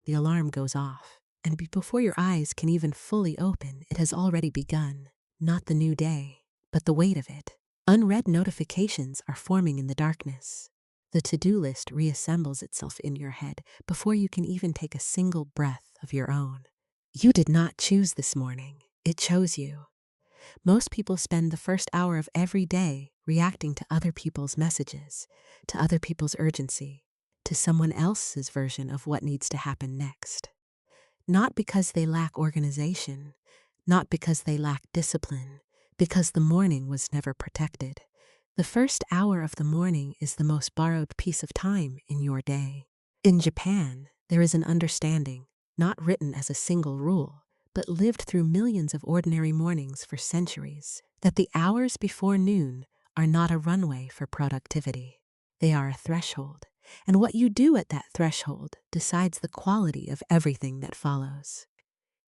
the alarm goes off. And before your eyes can even fully open, it has already begun. Not the new day, but the weight of it. Unread notifications are forming in the darkness. The to-do list reassembles itself in your head before you can even take a single breath of your own. You did not choose this morning. It chose you. Most people spend the first hour of every day reacting to other people's messages, to other people's urgency, to someone else's version of what needs to happen next. Not because they lack organization, not because they lack discipline, because the morning was never protected. The first hour of the morning is the most borrowed piece of time in your day. In Japan, there is an understanding, not written as a single rule, but lived through millions of ordinary mornings for centuries, that the hours before noon are not a runway for productivity. They are a threshold, and what you do at that threshold decides the quality of everything that follows.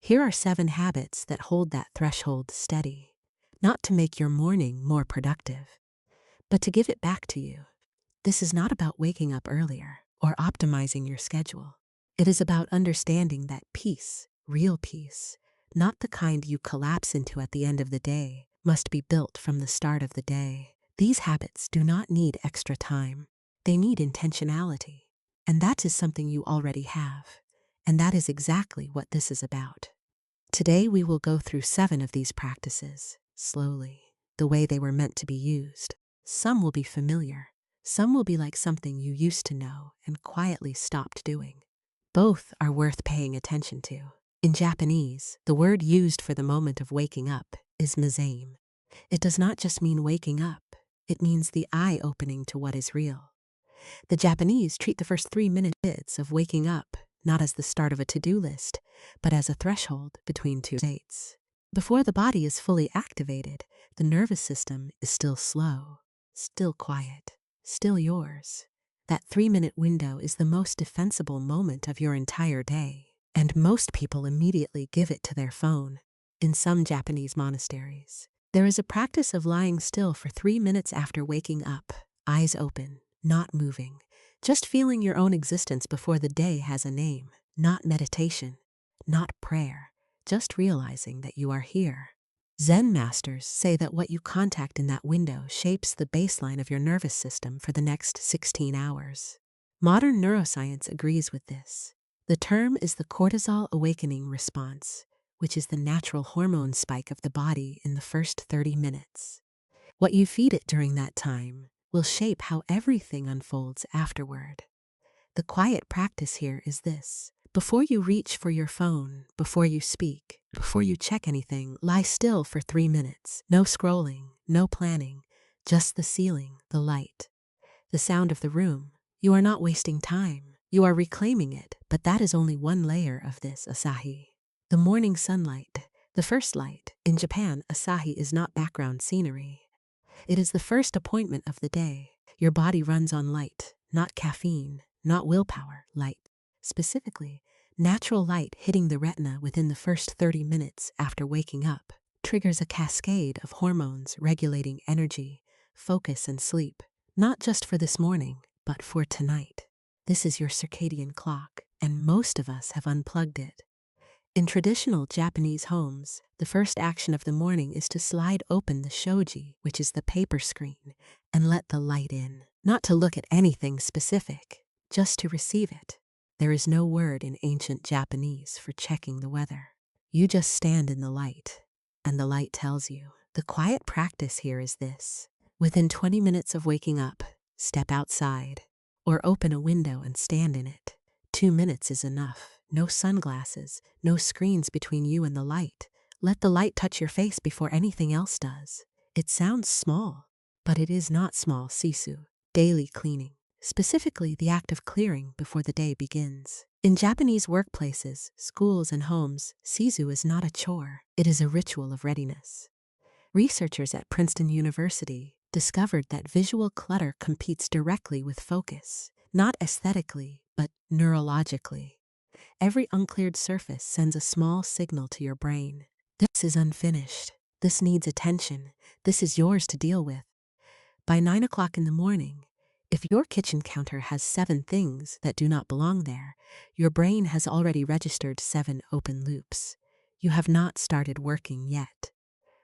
Here are 7 habits that hold that threshold steady, not to make your morning more productive, but to give it back to you. This is not about waking up earlier or optimizing your schedule. It is about understanding that peace, real peace, not the kind you collapse into at the end of the day, must be built from the start of the day. These habits do not need extra time. They need intentionality. And that is something you already have. And that is exactly what this is about. Today we will go through 7 of these practices, slowly, the way they were meant to be used. Some will be familiar. Some will be like something you used to know and quietly stopped doing. Both are worth paying attention to. In Japanese, the word used for the moment of waking up is mezame. It does not just mean waking up. It means the eye-opening to what is real. The Japanese treat the first 3 minutes of waking up not as the start of a to-do list, but as a threshold between 2 states. Before the body is fully activated, the nervous system is still slow, still quiet, still yours. That 3-minute window is the most defensible moment of your entire day, and most people immediately give it to their phone. In some Japanese monasteries, there is a practice of lying still for 3 minutes after waking up, eyes open, not moving, just feeling your own existence before the day has a name. Not meditation, not prayer, just realizing that you are here. Zen masters say that what you contact in that window shapes the baseline of your nervous system for the next 16 hours. Modern neuroscience agrees with this. The term is the cortisol awakening response, which is the natural hormone spike of the body in the first 30 minutes. What you feed it during that time will shape how everything unfolds afterward. The quiet practice here is this. Before you reach for your phone, before you speak, before you check anything, lie still for 3 minutes. No scrolling, no planning, just the ceiling, the light, the sound of the room. You are not wasting time. You are reclaiming it, but that is only one layer of this asahi. The morning sunlight, the first light. In Japan, asahi is not background scenery. It is the first appointment of the day. Your body runs on light, not caffeine, not willpower, light. Specifically, natural light hitting the retina within the first 30 minutes after waking up triggers a cascade of hormones regulating energy, focus, and sleep, not just for this morning, but for tonight. This is your circadian clock, and most of us have unplugged it. In traditional Japanese homes, the first action of the morning is to slide open the shoji, which is the paper screen, and let the light in. Not to look at anything specific, just to receive it. There is no word in ancient Japanese for checking the weather. You just stand in the light, and the light tells you. The quiet practice here is this. Within 20 minutes of waking up, step outside, or open a window and stand in it. 2 minutes is enough. No sunglasses, no screens between you and the light. Let the light touch your face before anything else does. It sounds small, but it is not small. Seisou, daily cleaning. Specifically, the act of clearing before the day begins. In Japanese workplaces, schools, and homes, Seisou is not a chore. It is a ritual of readiness. Researchers at Princeton University discovered that visual clutter competes directly with focus, not aesthetically, but neurologically. Every uncleared surface sends a small signal to your brain. This is unfinished. This needs attention. This is yours to deal with. By 9 o'clock in the morning, If your kitchen counter has 7 things that do not belong there, your brain has already registered 7 open loops. You have not started working yet,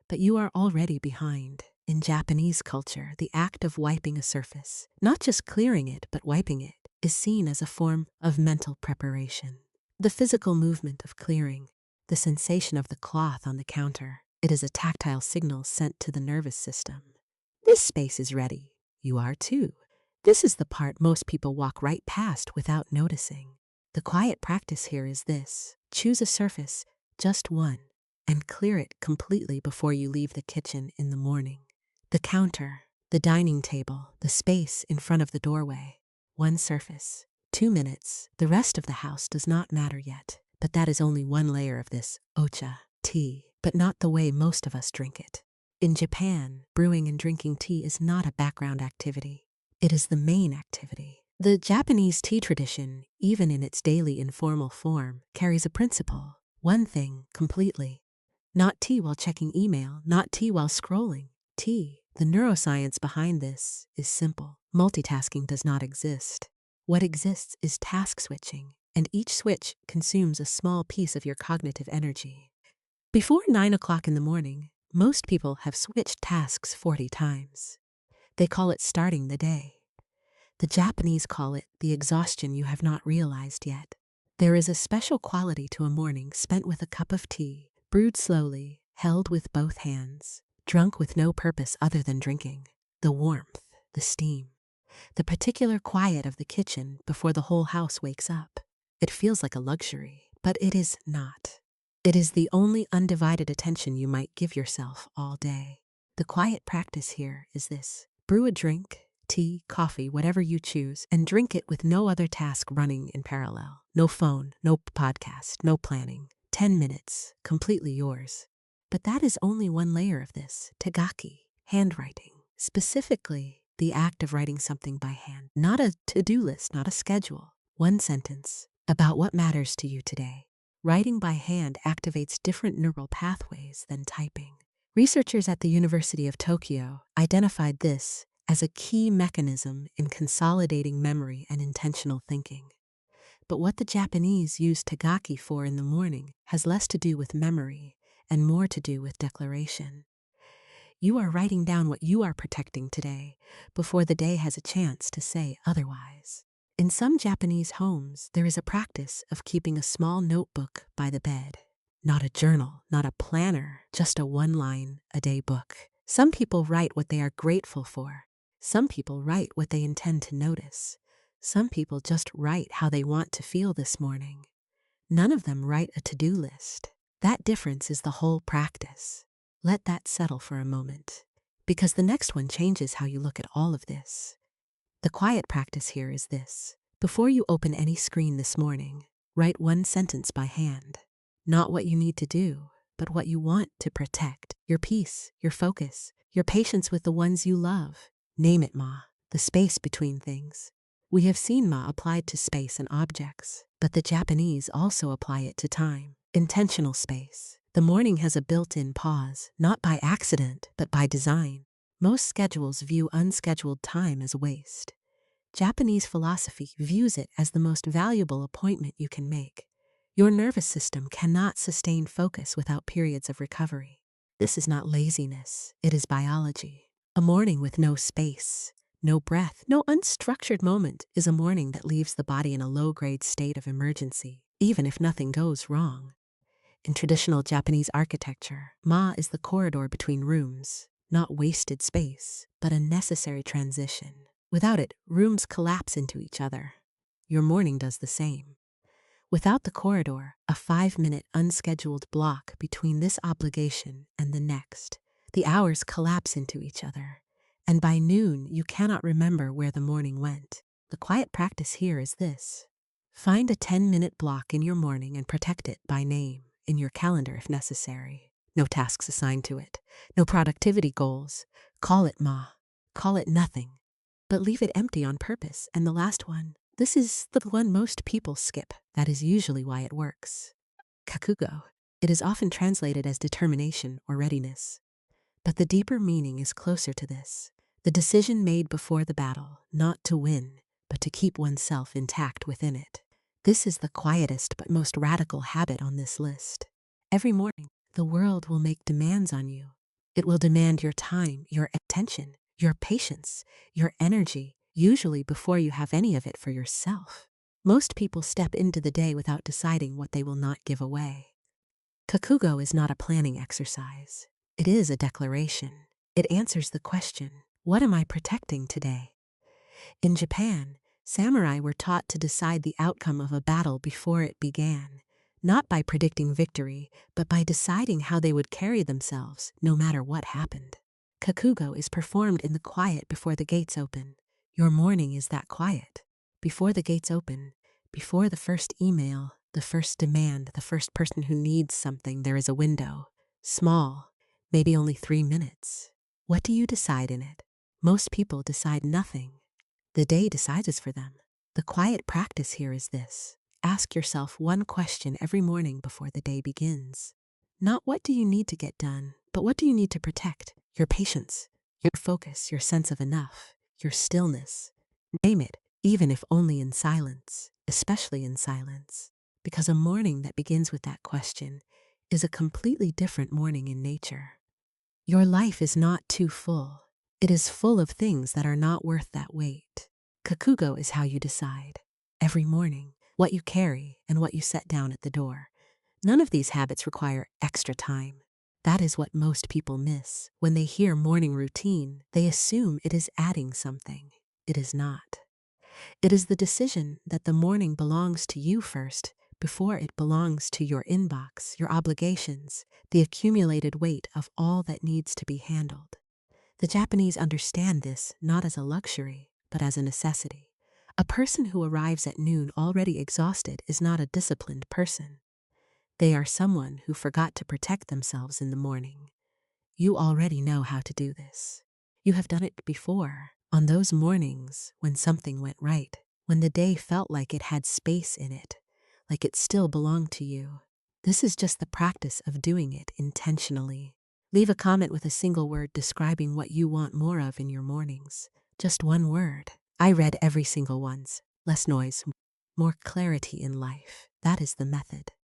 but you are already behind. In Japanese culture, the act of wiping a surface, not just clearing it but wiping it, is seen as a form of mental preparation. The physical movement of clearing, the sensation of the cloth on the counter, it is a tactile signal sent to the nervous system. This space is ready. You are too. This is the part most people walk right past without noticing. The quiet practice here is this: choose a surface, just one, and clear it completely before you leave the kitchen in the morning. The counter, the dining table, the space in front of the doorway. One surface, 2 minutes. The rest of the house does not matter yet, but that is only one layer of this ocha, tea, but not the way most of us drink it. In Japan, brewing and drinking tea is not a background activity. It is the main activity. The Japanese tea tradition, even in its daily informal form, carries a principle: one thing completely. Not tea while checking email, not tea while scrolling. Tea. The neuroscience behind this is simple. Multitasking does not exist. What exists is task switching, and each switch consumes a small piece of your cognitive energy. Before 9 o'clock in the morning, most people have switched tasks 40 times. They call it starting the day. The Japanese call it the exhaustion you have not realized yet. There is a special quality to a morning spent with a cup of tea, brewed slowly, held with both hands, drunk with no purpose other than drinking. The warmth, the steam, the particular quiet of the kitchen before the whole house wakes up. It feels like a luxury, but it is not. It is the only undivided attention you might give yourself all day. The quiet practice here is this: brew a drink, tea, coffee, whatever you choose, and drink it with no other task running in parallel. No phone, no podcast, no planning. 10 minutes, completely yours. But that is only one layer of this. Tegaki, handwriting. Specifically, the act of writing something by hand. Not a to-do list, not a schedule. One sentence about what matters to you today. Writing by hand activates different neural pathways than typing. Researchers at the University of Tokyo identified this as a key mechanism in consolidating memory and intentional thinking. But what the Japanese use tegaki for in the morning has less to do with memory and more to do with declaration. You are writing down what you are protecting today before the day has a chance to say otherwise. In some Japanese homes, there is a practice of keeping a small notebook by the bed. Not a journal, not a planner, just a one-line-a-day book. Some people write what they are grateful for. Some people write what they intend to notice. Some people just write how they want to feel this morning. None of them write a to-do list. That difference is the whole practice. Let that settle for a moment, because the next one changes how you look at all of this. The quiet practice here is this: before you open any screen this morning, write one sentence by hand. Not what you need to do, but what you want to protect. Your peace, your focus, your patience with the ones you love. Name it ma, the space between things. We have seen ma applied to space and objects, but the Japanese also apply it to time. Intentional space. The morning has a built-in pause, not by accident, but by design. Most schedules view unscheduled time as waste. Japanese philosophy views it as the most valuable appointment you can make. Your nervous system cannot sustain focus without periods of recovery. This is not laziness, it is biology. A morning with no space, no breath, no unstructured moment is a morning that leaves the body in a low-grade state of emergency, even if nothing goes wrong. In traditional Japanese architecture, ma is the corridor between rooms, not wasted space, but a necessary transition. Without it, rooms collapse into each other. Your morning does the same. Without the corridor, a 5-minute unscheduled block between this obligation and the next, the hours collapse into each other, and by noon you cannot remember where the morning went. The quiet practice here is this: find a 10-minute block in your morning and protect it by name, in your calendar if necessary. No tasks assigned to it, no productivity goals. Call it ma, call it nothing, but leave it empty on purpose. And the last one, this is the one most people skip. That is usually why it works. Kakugo. It is often translated as determination or readiness. But the deeper meaning is closer to this. The decision made before the battle, not to win, but to keep oneself intact within it. This is the quietest but most radical habit on this list. Every morning, the world will make demands on you. It will demand your time, your attention, your patience, your energy, usually before you have any of it for yourself. Most people step into the day without deciding what they will not give away. Kakugo is not a planning exercise. It is a declaration. It answers the question, what am I protecting today? In Japan, samurai were taught to decide the outcome of a battle before it began, not by predicting victory, but by deciding how they would carry themselves, no matter what happened. Kakugo is performed in the quiet before the gates open. Your morning is that quiet. Before the gates open, before the first email, the first demand, the first person who needs something, there is a window. Small, maybe only 3 minutes. What do you decide in it? Most people decide nothing. The day decides for them. The quiet practice here is this. Ask yourself one question every morning before the day begins. Not what do you need to get done, but what do you need to protect? Your patience, your focus, your sense of enough, your stillness. Name it, even if only in silence, especially in silence. Because a morning that begins with that question is a completely different morning in nature. Your life is not too full. It is full of things that are not worth that weight. Kakugo is how you decide. Every morning, what you carry and what you set down at the door. None of these habits require extra time. That is what most people miss. When they hear morning routine, they assume it is adding something. It is not. It is the decision that the morning belongs to you first, before it belongs to your inbox, your obligations, the accumulated weight of all that needs to be handled. The Japanese understand this not as a luxury, but as a necessity. A person who arrives at noon already exhausted is not a disciplined person. They are someone who forgot to protect themselves in the morning. You already know how to do this. You have done it before, on those mornings when something went right, when the day felt like it had space in it, like it still belonged to you. This is just the practice of doing it intentionally. Leave a comment with a single word describing what you want more of in your mornings. Just one word. I read every single ones. Less noise, more clarity in life. That is the method.